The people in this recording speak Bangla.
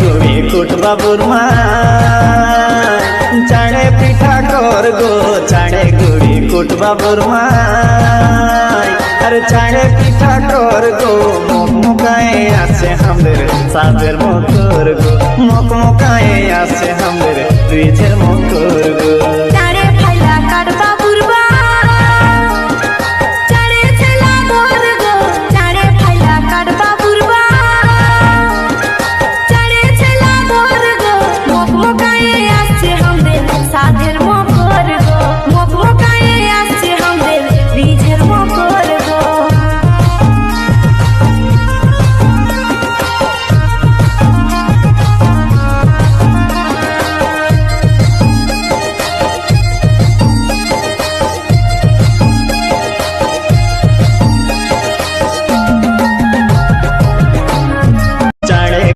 গুড়ি কুট বাবুর মা চাড়ে পিঠা কর গো চাড়ে গুড়ি কুট বাবুর মা আর চাড়ে পিঠা কর গো মুখমুখায় আছে আমাদের সাজের মকর গো মুখমুখায় আছে আমাদের তুইছের মকর গো